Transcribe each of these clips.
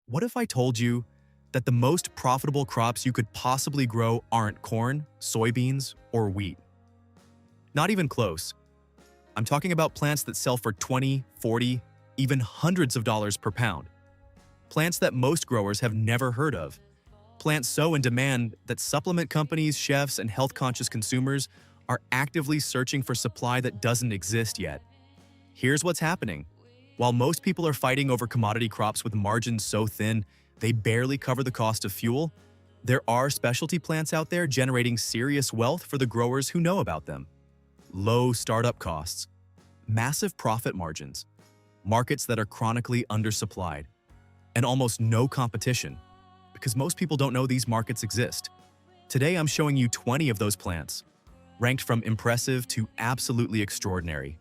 What if I told you that the most profitable crops you could possibly grow aren't corn, soybeans, or wheat? Not even close. I'm talking about plants that sell for 20, 40, even hundreds of dollars per pound. Plants that most growers have never heard of. Plants so in demand that supplement companies, chefs, and health-conscious consumers are actively searching for supply that doesn't exist yet. Here's what's happening. While most people are fighting over commodity crops with margins so thin they barely cover the cost of fuel, there are specialty plants out there generating serious wealth for the growers who know about them. Low startup costs, massive profit margins, markets that are chronically undersupplied, and almost no competition, because most people don't know these markets exist. Today I'm showing you 20 of those plants, ranked from impressive to absolutely extraordinary.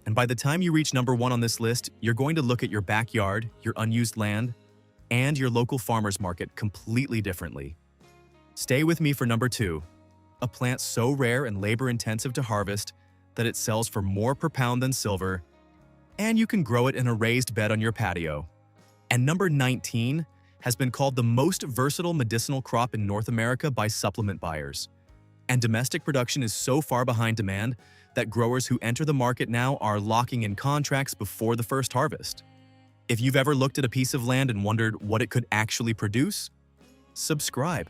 And by the time you reach number 1 on this list, you're going to look at your backyard, your unused land, and your local farmer's market completely differently. Stay with me for number 2, a plant so rare and labor-intensive to harvest that it sells for more per pound than silver, and you can grow it in a raised bed on your patio. And number 19 has been called the most versatile medicinal crop in North America by supplement buyers. And domestic production is so far behind demand that growers who enter the market now are locking in contracts before the first harvest. If you've ever looked at a piece of land and wondered what it could actually produce, subscribe.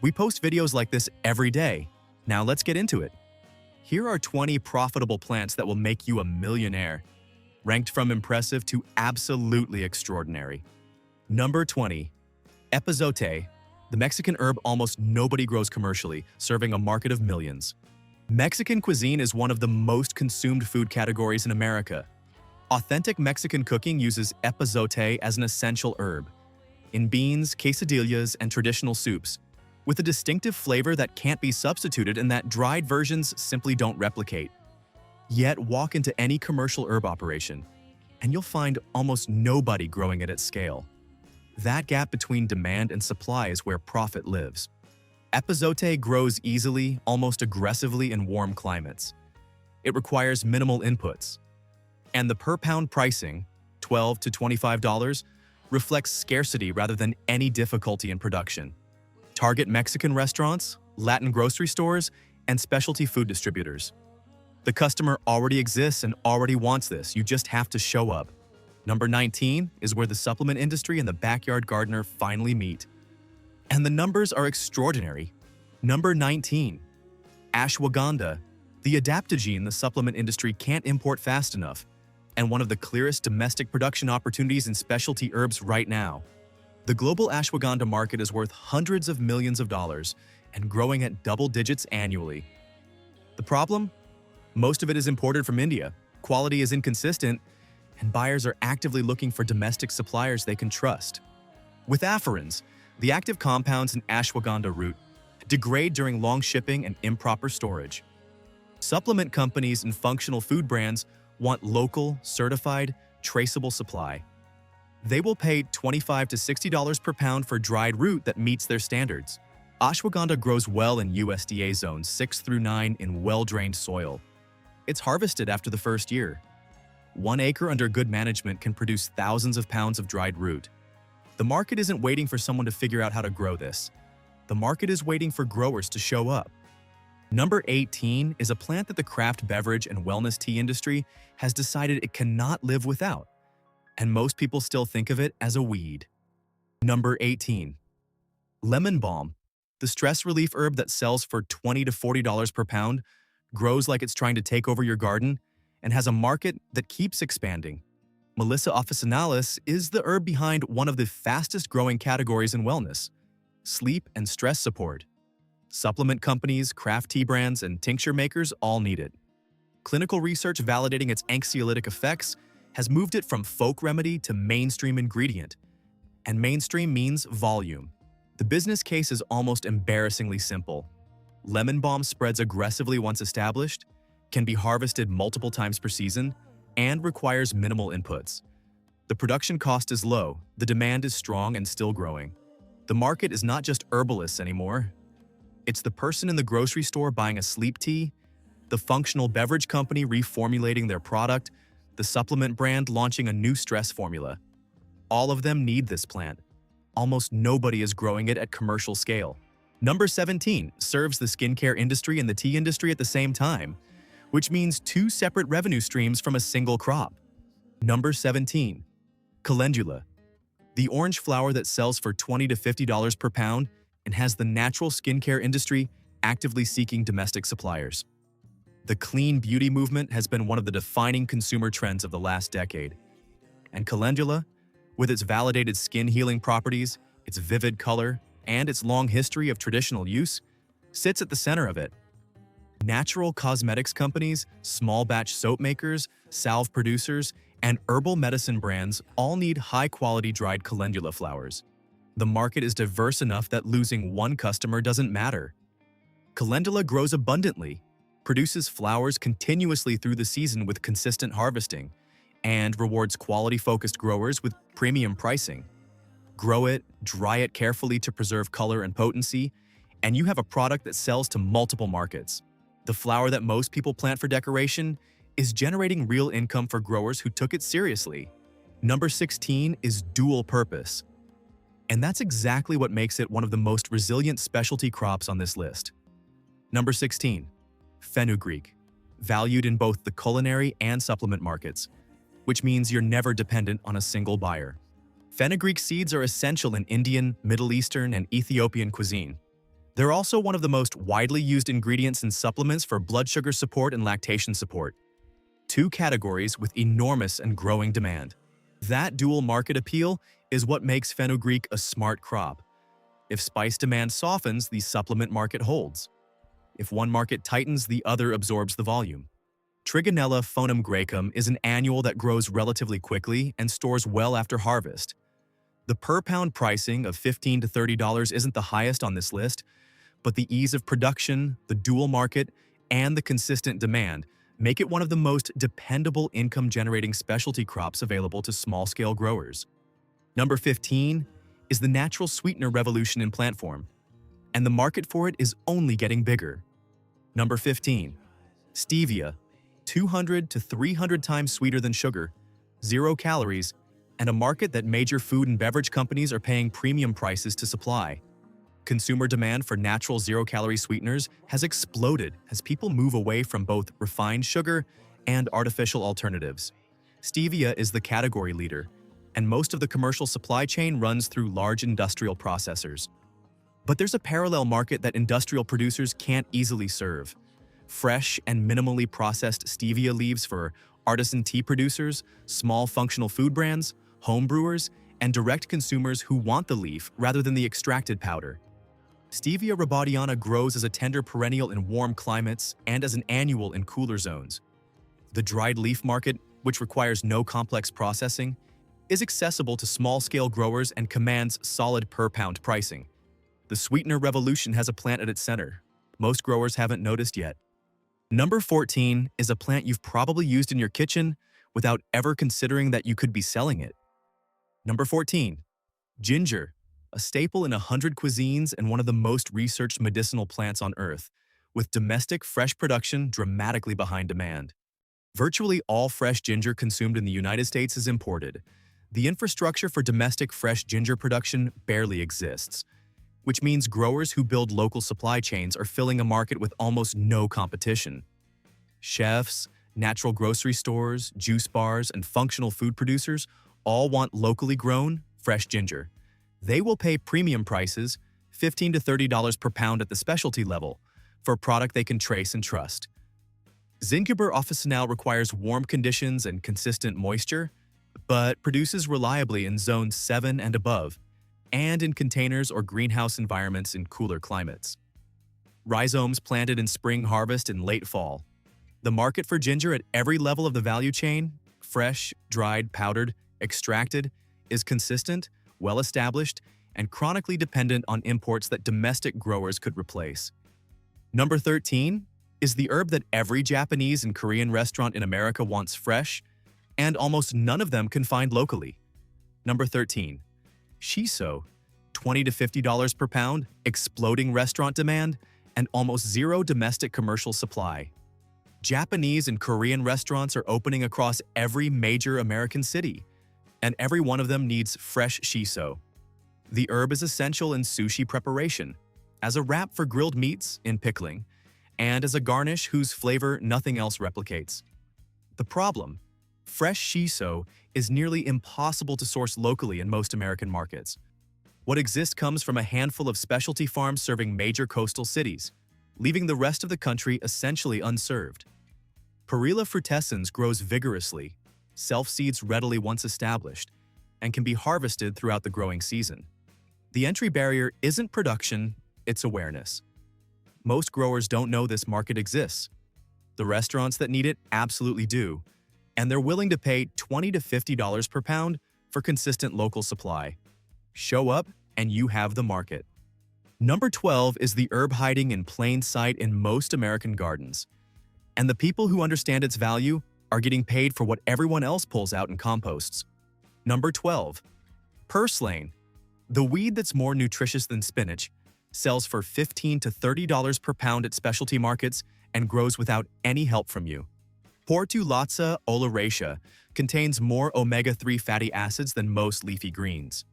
We post videos like this every day. Now let's get into it. Here are 20 profitable plants that will make you a millionaire, ranked from impressive to absolutely extraordinary. Number 20. Epazote, the Mexican herb almost nobody grows commercially, serving a market of millions. Mexican cuisine is one of the most consumed food categories in America. Authentic Mexican cooking uses epazote as an essential herb in beans, quesadillas, and traditional soups, with a distinctive flavor that can't be substituted and that dried versions simply don't replicate. Yet walk into any commercial herb operation, and you'll find almost nobody growing it at scale. That gap between demand and supply is where profit lives. Epazote grows easily, almost aggressively in warm climates. It requires minimal inputs. And the per-pound pricing, $12 to $25, reflects scarcity rather than any difficulty in production. Target Mexican restaurants, Latin grocery stores, and specialty food distributors. The customer already exists and already wants this, you just have to show up. Number 19 is where the supplement industry and the backyard gardener finally meet. And the numbers are extraordinary. Number 19. Ashwagandha, the adaptogen the supplement industry can't import fast enough, and one of the clearest domestic production opportunities in specialty herbs right now. The global ashwagandha market is worth hundreds of millions of dollars and growing at double digits annually. The problem? Most of it is imported from India, quality is inconsistent, and buyers are actively looking for domestic suppliers they can trust. With afferins, the active compounds in ashwagandha root degrade during long shipping and improper storage. Supplement companies and functional food brands want local, certified, traceable supply. They will pay $25 to $60 per pound for dried root that meets their standards. Ashwagandha grows well in USDA zones 6 through 9 in well-drained soil. It's harvested after the first year. 1 acre under good management can produce thousands of pounds of dried root. The market isn't waiting for someone to figure out how to grow this. The market is waiting for growers to show up. Number 18 is a plant that the craft beverage and wellness tea industry has decided it cannot live without, and most people still think of it as a weed. Number 18. Lemon balm, the stress relief herb that sells for $20 to $40 per pound, grows like it's trying to take over your garden, and has a market that keeps expanding. Melissa officinalis is the herb behind one of the fastest growing categories in wellness, sleep and stress support. Supplement companies, craft tea brands, and tincture makers all need it. Clinical research validating its anxiolytic effects has moved it from folk remedy to mainstream ingredient. And mainstream means volume. The business case is almost embarrassingly simple. Lemon balm spreads aggressively once established, can be harvested multiple times per season, and requires minimal inputs. The production cost is low, the demand is strong and still growing. The market is not just herbalists anymore. It's the person in the grocery store buying a sleep tea, the functional beverage company reformulating their product, the supplement brand launching a new stress formula. all of them need this plant. Almost nobody is growing it at commercial scale. Number 17 serves the skincare industry and the tea industry at the same time, which means two separate revenue streams from a single crop. Number 17. Calendula, the orange flower that sells for $20 to $50 per pound and has the natural skincare industry actively seeking domestic suppliers. The clean beauty movement has been one of the defining consumer trends of the last decade. And calendula, with its validated skin healing properties, its vivid color, and its long history of traditional use, sits at the center of it. Natural cosmetics companies, small batch soap makers, salve producers, and herbal medicine brands all need high-quality dried calendula flowers. The market is diverse enough that losing one customer doesn't matter. Calendula grows abundantly, produces flowers continuously through the season with consistent harvesting, and rewards quality-focused growers with premium pricing. Grow it, dry it carefully to preserve color and potency, and you have a product that sells to multiple markets. The flower that most people plant for decoration is generating real income for growers who took it seriously. Number 16 is dual purpose. And that's exactly what makes it one of the most resilient specialty crops on this list. Number 16, fenugreek, valued in both the culinary and supplement markets, which means you're never dependent on a single buyer. Fenugreek seeds are essential in Indian, Middle Eastern, and Ethiopian cuisine. They're also one of the most widely used ingredients in supplements for blood sugar support and lactation support, two categories with enormous and growing demand. That dual market appeal is what makes fenugreek a smart crop. If spice demand softens, the supplement market holds. If one market tightens, the other absorbs the volume. Trigonella phonum graecum is an annual that grows relatively quickly and stores well after harvest. The per-pound pricing of $15 to $30 isn't the highest on this list, but the ease of production, the dual market, and the consistent demand make it one of the most dependable income-generating specialty crops available to small-scale growers. Number 15 is the natural sweetener revolution in plant form, and the market for it is only getting bigger. Number 15, stevia, 200 to 300 times sweeter than sugar, 0 calories, and a market that major food and beverage companies are paying premium prices to supply. Consumer demand for natural zero-calorie sweeteners has exploded as people move away from both refined sugar and artificial alternatives. Stevia is the category leader, and most of the commercial supply chain runs through large industrial processors. But there's a parallel market that industrial producers can't easily serve. Fresh and minimally processed stevia leaves for artisan tea producers, small functional food brands, home brewers, and direct consumers who want the leaf rather than the extracted powder. Stevia rebaudiana grows as a tender perennial in warm climates and as an annual in cooler zones. The dried leaf market, which requires no complex processing, is accessible to small-scale growers and commands solid per-pound pricing. The sweetener revolution has a plant at its center. Most growers haven't noticed yet. Number 14 is a plant you've probably used in your kitchen without ever considering that you could be selling it. Number 14, ginger, a staple in 100 cuisines and one of the most researched medicinal plants on Earth, with domestic fresh production dramatically behind demand. Virtually all fresh ginger consumed in the United States is imported. The infrastructure for domestic fresh ginger production barely exists, which means growers who build local supply chains are filling a market with almost no competition. Chefs, natural grocery stores, juice bars, and functional food producers all want locally grown, fresh ginger. They will pay premium prices, $15 to $30 per pound at the specialty level, for a product they can trace and trust. Zingiber officinale requires warm conditions and consistent moisture, but produces reliably in zones 7 and above, and in containers or greenhouse environments in cooler climates. Rhizomes planted in spring harvest in late fall. The market for ginger at every level of the value chain, fresh, dried, powdered, extracted, is consistent, well-established, and chronically dependent on imports that domestic growers could replace. Number 13 is the herb that every Japanese and Korean restaurant in America wants fresh, and almost none of them can find locally. Number 13, shiso, $20 to $50 per pound, exploding restaurant demand, and almost zero domestic commercial supply. Japanese and Korean restaurants are opening across every major American city. and every one of them needs fresh shiso. The herb is essential in sushi preparation, as a wrap for grilled meats in pickling, and as a garnish whose flavor nothing else replicates. The problem: fresh shiso is nearly impossible to source locally in most American markets. What exists comes from a handful of specialty farms serving major coastal cities, leaving the rest of the country essentially unserved. Perilla frutescens grows vigorously, self-seeds readily once established, and can be harvested throughout the growing season. The entry barrier isn't production, it's awareness. Most growers don't know this market exists. The restaurants that need it absolutely do, and they're willing to pay $20 to $50 per pound for consistent local supply. Show up, and you have the market. Number 12 is the herb hiding in plain sight in most American gardens. And the people who understand its value are getting paid for what everyone else pulls out and composts. Number 12. Purslane. The weed that's more nutritious than spinach sells for $15 to $30 per pound at specialty markets and grows without any help from you. Portulaca oleracea contains more omega-3 fatty acids than most leafy greens.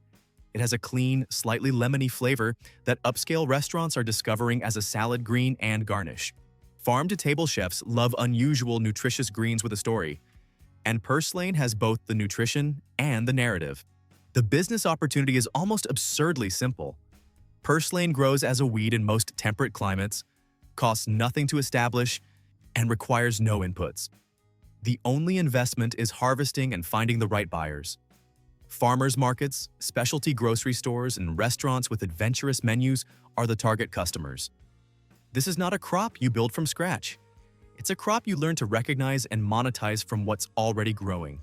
It has a clean, slightly lemony flavor that upscale restaurants are discovering as a salad green and garnish. Farm-to-table chefs love unusual, nutritious greens with a story, and purslane has both the nutrition and the narrative. The business opportunity is almost absurdly simple. Purslane grows as a weed in most temperate climates, costs nothing to establish, and requires no inputs. The only investment is harvesting and finding the right buyers. Farmers markets, specialty grocery stores, and restaurants with adventurous menus are the target customers. This is not a crop you build from scratch. It's a crop you learn to recognize and monetize from what's already growing.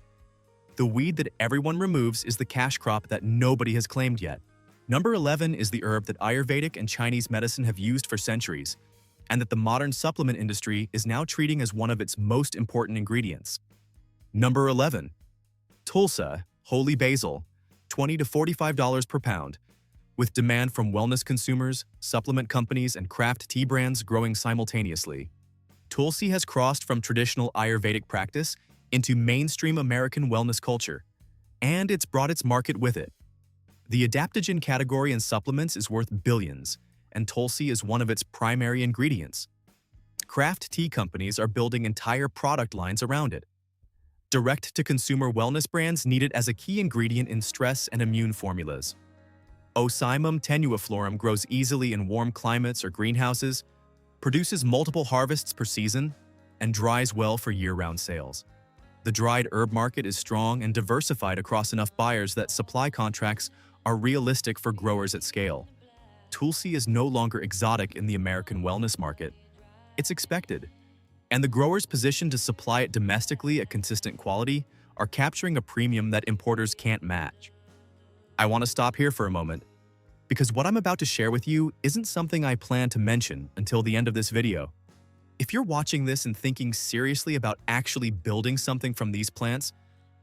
The weed that everyone removes is the cash crop that nobody has claimed yet. Number 11 is the herb that Ayurvedic and Chinese medicine have used for centuries, and that the modern supplement industry is now treating as one of its most important ingredients. Number 11. Tulsa, holy basil, $20 to $45 per pound. With demand from wellness consumers, supplement companies, and craft tea brands growing simultaneously. Tulsi has crossed from traditional Ayurvedic practice into mainstream American wellness culture, and it's brought its market with it. The adaptogen category in supplements is worth billions, and Tulsi is one of its primary ingredients. Craft tea companies are building entire product lines around it. Direct-to-consumer wellness brands need it as a key ingredient in stress and immune formulas. Ocimum tenuiflorum grows easily in warm climates or greenhouses, produces multiple harvests per season, and dries well for year-round sales. The dried herb market is strong and diversified across enough buyers that supply contracts are realistic for growers at scale. Tulsi is no longer exotic in the American wellness market. It's expected, and the growers positioned to supply it domestically at consistent quality are capturing a premium that importers can't match. I want to stop here for a moment, because what I'm about to share with you isn't something I plan to mention until the end of this video. If you're watching this and thinking seriously about actually building something from these plants,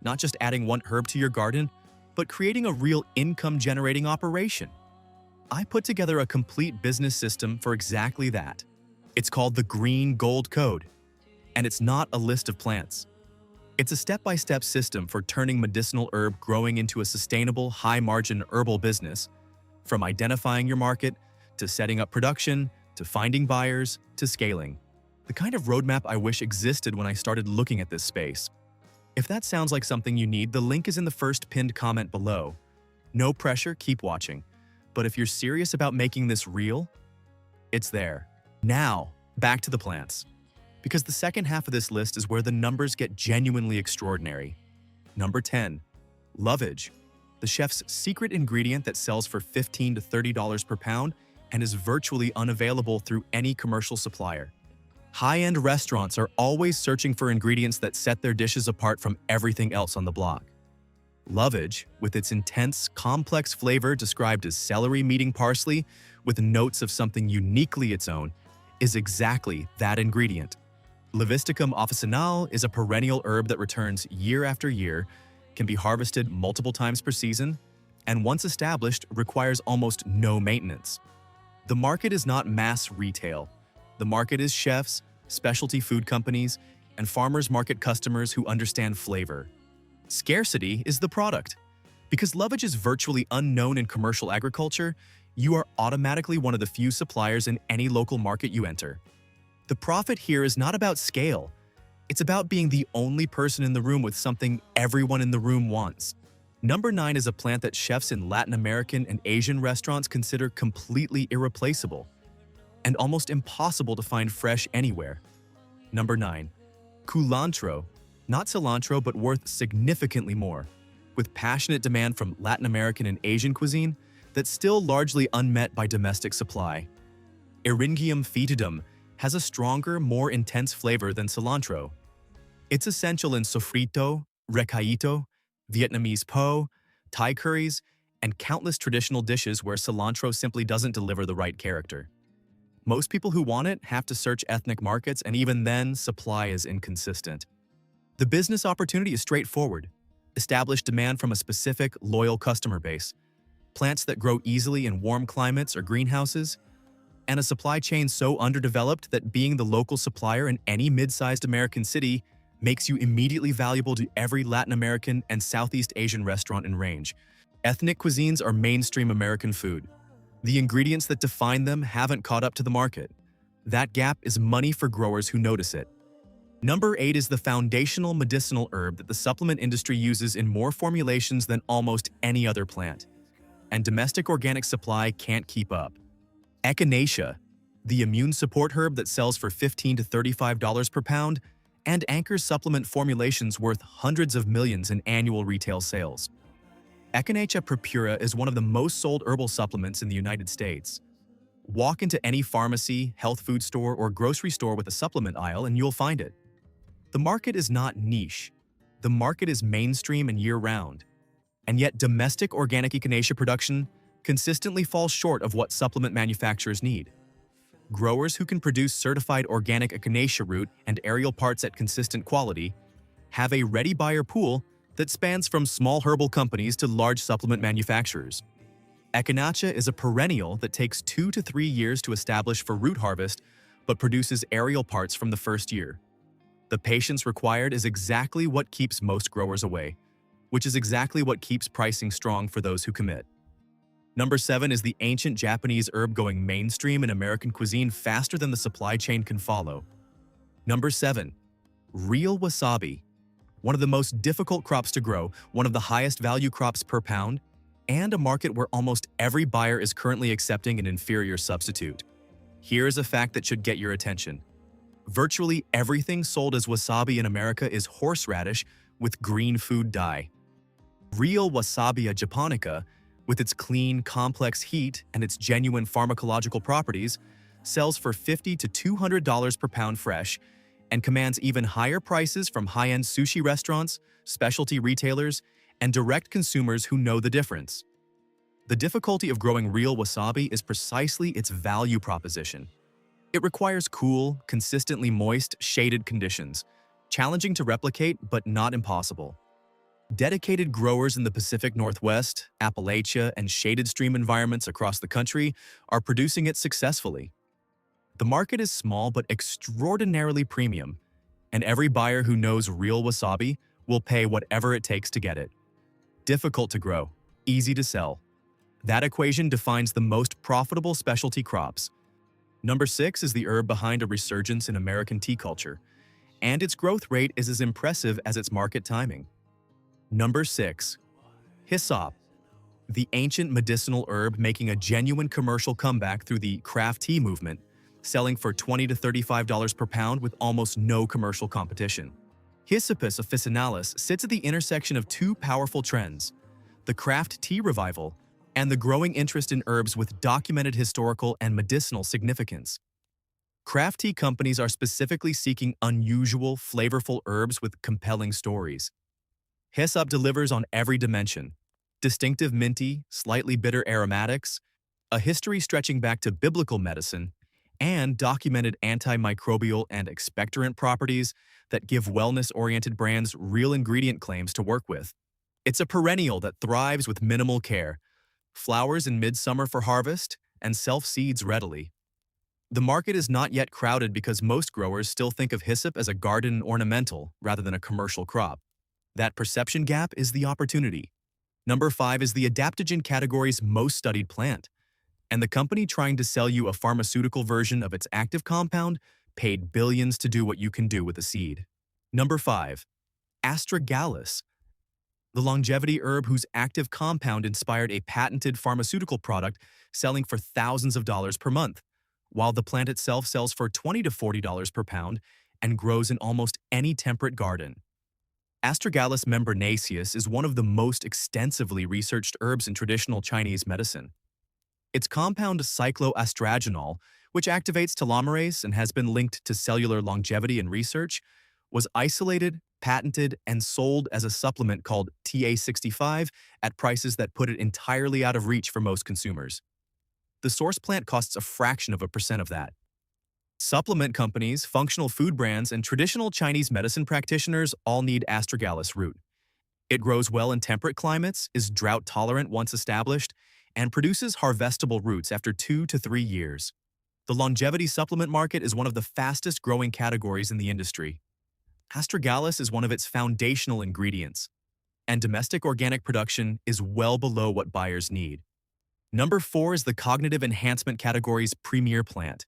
not just adding one herb to your garden, but creating a real income-generating operation, I put together a complete business system for exactly that. It's called the Green Gold Code, and it's not a list of plants. It's a step-by-step system for turning medicinal herb growing into a sustainable, high-margin herbal business, from identifying your market, to setting up production, to finding buyers, to scaling. The kind of roadmap I wish existed when I started looking at this space. If that sounds like something you need, the link is in the first pinned comment below. No pressure, keep watching. But if you're serious about making this real, it's there. Now, back to the plants. Because the second half of this list is where the numbers get genuinely extraordinary. Number 10. Lovage. The chef's secret ingredient that sells for $15 to $30 per pound and is virtually unavailable through any commercial supplier. High-end restaurants are always searching for ingredients that set their dishes apart from everything else on the block. Lovage, with its intense, complex flavor described as celery meeting parsley with notes of something uniquely its own, is exactly that ingredient. Levisticum officinale is a perennial herb that returns year after year, can be harvested multiple times per season, and once established, requires almost no maintenance. The market is not mass retail. The market is chefs, specialty food companies, and farmers market customers who understand flavor. Scarcity is the product. Because lovage is virtually unknown in commercial agriculture, you are automatically one of the few suppliers in any local market you enter. The profit here is not about scale. It's about being the only person in the room with something everyone in the room wants. Number 9 is a plant that chefs in Latin American and Asian restaurants consider completely irreplaceable and almost impossible to find fresh anywhere. Number 9. Culantro. Not cilantro, but worth significantly more, with passionate demand from Latin American and Asian cuisine that's still largely unmet by domestic supply. Eryngium foetidum has a stronger, more intense flavor than cilantro. It's essential in sofrito, recaito, Vietnamese po, Thai curries, and countless traditional dishes where cilantro simply doesn't deliver the right character. Most people who want it have to search ethnic markets, and even then, supply is inconsistent. The business opportunity is straightforward. Establish demand from a specific, loyal customer base, plants that grow easily in warm climates or greenhouses, and a supply chain so underdeveloped that being the local supplier in any mid-sized American city makes you immediately valuable to every Latin American and Southeast Asian restaurant in range. Ethnic cuisines are mainstream American food. The ingredients that define them haven't caught up to the market. That gap is money for growers who notice it. Number 8 is the foundational medicinal herb that the supplement industry uses in more formulations than almost any other plant, and domestic organic supply can't keep up. Echinacea, the immune support herb that sells for $15 to $35 per pound and anchors supplement formulations worth hundreds of millions in annual retail sales. Echinacea purpura is one of the most sold herbal supplements in the United States. Walk into any pharmacy, health food store, or grocery store with a supplement aisle and you'll find it. The market is not niche. The market is mainstream and year-round. And yet domestic organic echinacea production consistently falls short of what supplement manufacturers need. Growers who can produce certified organic echinacea root and aerial parts at consistent quality have a ready buyer pool that spans from small herbal companies to large supplement manufacturers. Echinacea is a perennial that takes 2 to 3 years to establish for root harvest, but produces aerial parts from the first year. The patience required is exactly what keeps most growers away, which is exactly what keeps pricing strong for those who commit. Number 7 is the ancient Japanese herb going mainstream in American cuisine faster than the supply chain can follow. Number 7. Real wasabi. One of the most difficult crops to grow, one of the highest value crops per pound, and a market where almost every buyer is currently accepting an inferior substitute. Here is a fact that should get your attention. Virtually everything sold as wasabi in America is horseradish with green food dye. Real Wasabia japonica, with its clean, complex heat and its genuine pharmacological properties, sells for $50 to $200 per pound fresh and commands even higher prices from high-end sushi restaurants, specialty retailers, and direct consumers who know the difference. The difficulty of growing real wasabi is precisely its value proposition. It requires cool, consistently moist, shaded conditions, challenging to replicate but not impossible. Dedicated growers in the Pacific Northwest, Appalachia, and shaded stream environments across the country are producing it successfully. The market is small but extraordinarily premium, and every buyer who knows real wasabi will pay whatever it takes to get it. Difficult to grow, easy to sell. That equation defines the most profitable specialty crops. Number 6 is the herb behind a resurgence in American tea culture, and its growth rate is as impressive as its market timing. Number 6. Hyssop. The ancient medicinal herb making a genuine commercial comeback through the craft tea movement, selling for $20 to $35 per pound with almost no commercial competition. Hyssopus officinalis sits at the intersection of two powerful trends: the craft tea revival and the growing interest in herbs with documented historical and medicinal significance. Craft tea companies are specifically seeking unusual, flavorful herbs with compelling stories. Hyssop delivers on every dimension: distinctive minty, slightly bitter aromatics, a history stretching back to biblical medicine, and documented antimicrobial and expectorant properties that give wellness-oriented brands real ingredient claims to work with. It's a perennial that thrives with minimal care, flowers in midsummer for harvest, and self-seeds readily. The market is not yet crowded because most growers still think of hyssop as a garden ornamental rather than a commercial crop. That perception gap is the opportunity. Number 5 is the adaptogen category's most studied plant, and the company trying to sell you a pharmaceutical version of its active compound paid billions to do what you can do with a seed. Number 5. Astragalus, the longevity herb whose active compound inspired a patented pharmaceutical product selling for thousands of dollars per month, while the plant itself sells for $20 to $40 per pound and grows in almost any temperate garden. Astragalus membranaceus is one of the most extensively researched herbs in traditional Chinese medicine. Its compound cycloastragenol, which activates telomerase and has been linked to cellular longevity in research, was isolated, patented, and sold as a supplement called TA65 at prices that put it entirely out of reach for most consumers. The source plant costs a fraction of a percent of that. Supplement companies, functional food brands, and traditional Chinese medicine practitioners all need astragalus root. It grows well in temperate climates, is drought-tolerant once established, and produces harvestable roots after 2 to 3 years. The longevity supplement market is one of the fastest-growing categories in the industry. Astragalus is one of its foundational ingredients, and domestic organic production is well below what buyers need. Number 4 is the cognitive enhancement category's premier plant,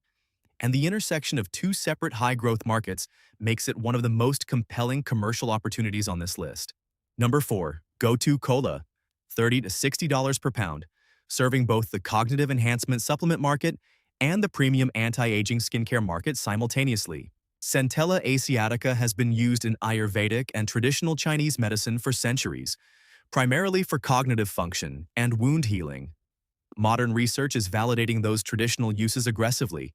and the intersection of two separate high-growth markets makes it one of the most compelling commercial opportunities on this list. Number 4, Go-To Cola, $30 to $60 per pound, serving both the cognitive enhancement supplement market and the premium anti-aging skincare market simultaneously. Centella asiatica has been used in Ayurvedic and traditional Chinese medicine for centuries, primarily for cognitive function and wound healing. Modern research is validating those traditional uses aggressively,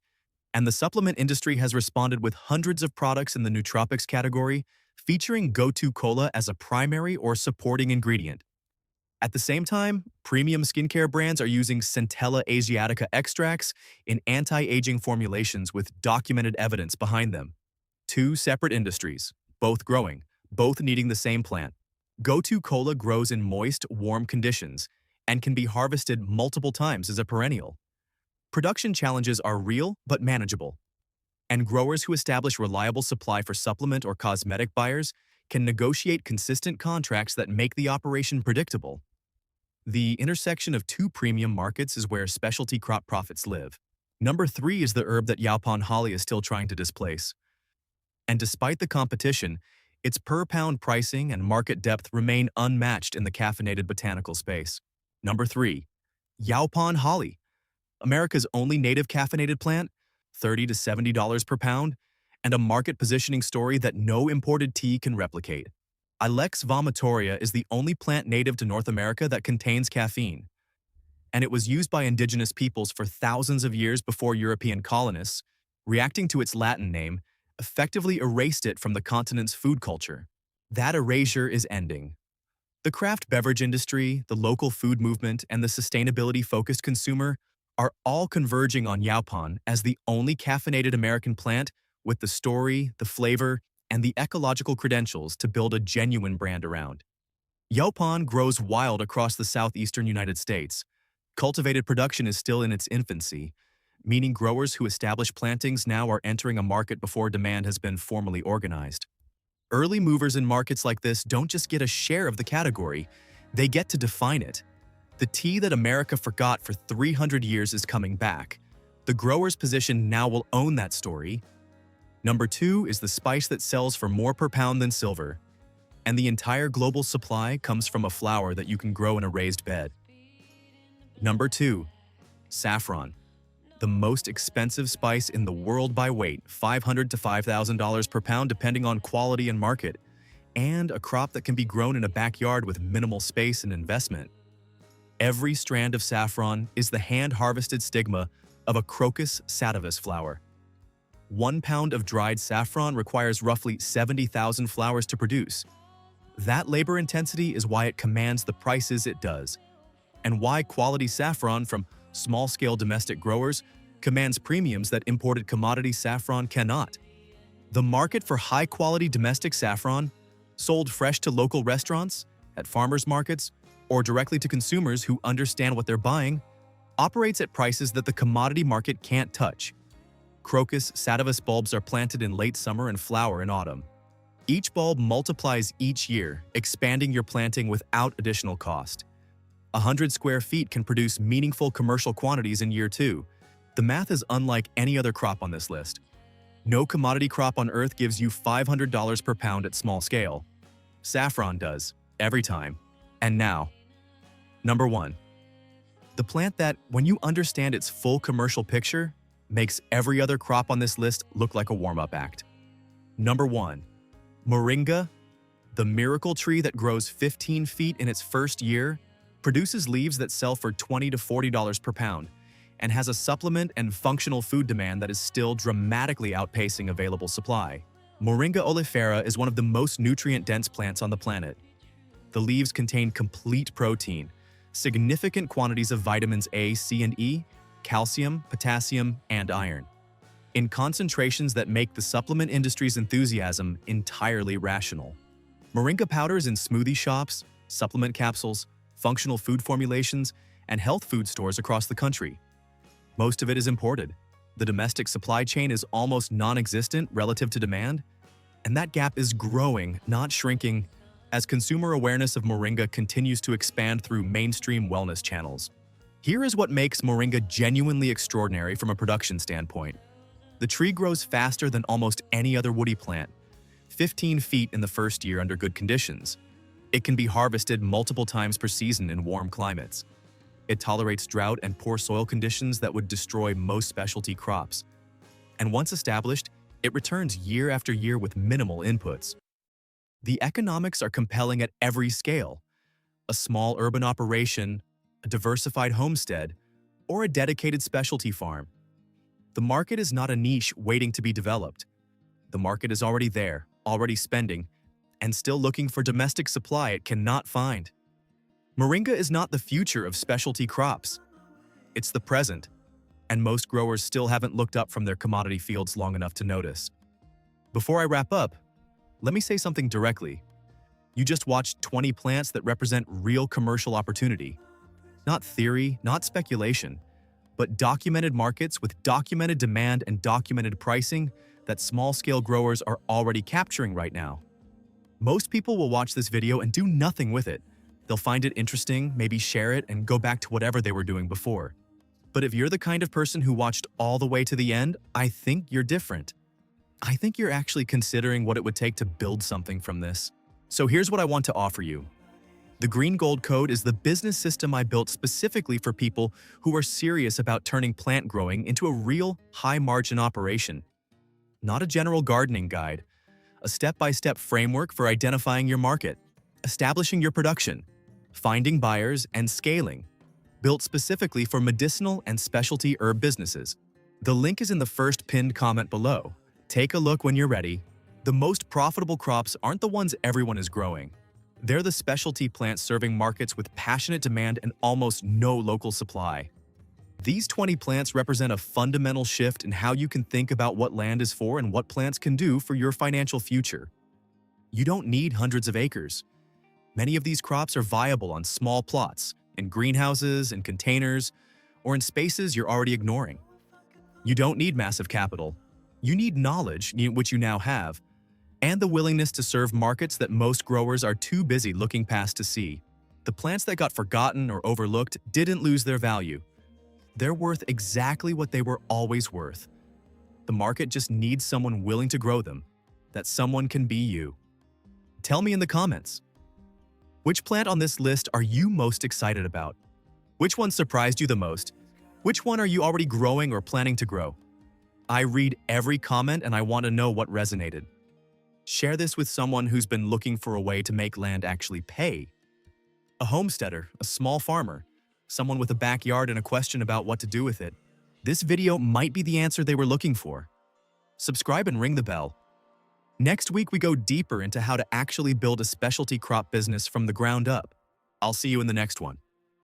and the supplement industry has responded with hundreds of products in the nootropics category, featuring Go-To Cola as a primary or supporting ingredient. At the same time, premium skincare brands are using Centella asiatica extracts in anti-aging formulations with documented evidence behind them. Two separate industries, both growing, both needing the same plant. Go-To Cola grows in moist, warm conditions and can be harvested multiple times as a perennial. Production challenges are real but manageable, and growers who establish reliable supply for supplement or cosmetic buyers can negotiate consistent contracts that make the operation predictable. The intersection of two premium markets is where specialty crop profits live. Number 3 is the herb that Yaupon holly is still trying to displace. And despite the competition, its per-pound pricing and market depth remain unmatched in the caffeinated botanical space. Number 3. Yaupon holly, America's only native caffeinated plant, $30 to $70 per pound, and a market positioning story that no imported tea can replicate. Ilex vomitoria is the only plant native to North America that contains caffeine, and it was used by indigenous peoples for thousands of years before European colonists, reacting to its Latin name, effectively erased it from the continent's food culture. That erasure is ending. The craft beverage industry, the local food movement, and the sustainability-focused consumer are all converging on Yaupon as the only caffeinated American plant with the story, the flavor, and the ecological credentials to build a genuine brand around. Yaupon grows wild across the southeastern United States. Cultivated production is still in its infancy, meaning growers who establish plantings now are entering a market before demand has been formally organized. Early movers in markets like this don't just get a share of the category, they get to define it. The tea that America forgot for 300 years is coming back. The grower's position now will own that story. Number 2 is the spice that sells for more per pound than silver, and the entire global supply comes from a flower that you can grow in a raised bed. Number 2, saffron, the most expensive spice in the world by weight, $500 to $5,000 per pound depending on quality and market, and a crop that can be grown in a backyard with minimal space and investment. Every strand of saffron is the hand-harvested stigma of a Crocus sativus flower. 1 pound of dried saffron requires roughly 70,000 flowers to produce. That labor intensity is why it commands the prices it does, and why quality saffron from small-scale domestic growers commands premiums that imported commodity saffron cannot. The market for high-quality domestic saffron, sold fresh to local restaurants, at farmers markets, or directly to consumers who understand what they're buying, operates at prices that the commodity market can't touch. Crocus sativus bulbs are planted in late summer and flower in autumn. Each bulb multiplies each year, expanding your planting without additional cost. 100 square feet can produce meaningful commercial quantities in year 2. The math is unlike any other crop on this list. No commodity crop on Earth gives you $500 per pound at small scale. Saffron does, every time. And now, number 1. The plant that, when you understand its full commercial picture, makes every other crop on this list look like a warm-up act. Number 1. Moringa, the miracle tree that grows 15 feet in its first year, produces leaves that sell for $20 to $40 per pound, and has a supplement and functional food demand that is still dramatically outpacing available supply. Moringa oleifera is one of the most nutrient-dense plants on the planet. The leaves contain complete protein, significant quantities of vitamins A, C, and E, calcium, potassium, and iron, in concentrations that make the supplement industry's enthusiasm entirely rational. Moringa powders in smoothie shops, supplement capsules, functional food formulations, and health food stores across the country. Most of it is imported. The domestic supply chain is almost non-existent relative to demand, and that gap is growing, not shrinking, as consumer awareness of moringa continues to expand through mainstream wellness channels. Here is what makes moringa genuinely extraordinary from a production standpoint. The tree grows faster than almost any other woody plant, 15 feet in the first year under good conditions. It can be harvested multiple times per season in warm climates. It tolerates drought and poor soil conditions that would destroy most specialty crops. And once established, it returns year after year with minimal inputs. The economics are compelling at every scale. A small urban operation, a diversified homestead, or a dedicated specialty farm. The market is not a niche waiting to be developed. The market is already there, already spending, and still looking for domestic supply it cannot find. Moringa is not the future of specialty crops. It's the present, and most growers still haven't looked up from their commodity fields long enough to notice. Before I wrap up, let me say something directly. You just watched 20 plants that represent real commercial opportunity. Not theory, not speculation, but documented markets with documented demand and documented pricing that small-scale growers are already capturing right now. Most people will watch this video and do nothing with it. They'll find it interesting, maybe share it, and go back to whatever they were doing before. But if you're the kind of person who watched all the way to the end, I think you're different. I think you're actually considering what it would take to build something from this. So here's what I want to offer you. The Green Gold Code is the business system I built specifically for people who are serious about turning plant growing into a real, high-margin operation. Not a general gardening guide, a step-by-step framework for identifying your market, establishing your production, finding buyers, and scaling, built specifically for medicinal and specialty herb businesses. The link is in the first pinned comment below. Take a look when you're ready. The most profitable crops aren't the ones everyone is growing. They're the specialty plants serving markets with passionate demand and almost no local supply. These 20 plants represent a fundamental shift in how you can think about what land is for and what plants can do for your financial future. You don't need hundreds of acres. Many of these crops are viable on small plots, in greenhouses, in containers, or in spaces you're already ignoring. You don't need massive capital. You need knowledge, which you now have, and the willingness to serve markets that most growers are too busy looking past to see. The plants that got forgotten or overlooked didn't lose their value. They're worth exactly what they were always worth. The market just needs someone willing to grow them. That someone can be you. Tell me in the comments. Which plant on this list are you most excited about? Which one surprised you the most? Which one are you already growing or planning to grow? I read every comment and I want to know what resonated. Share this with someone who's been looking for a way to make land actually pay. A homesteader, a small farmer, someone with a backyard and a question about what to do with it. This video might be the answer they were looking for. Subscribe and ring the bell. Next week, we go deeper into how to actually build a specialty crop business from the ground up. I'll see you in the next one.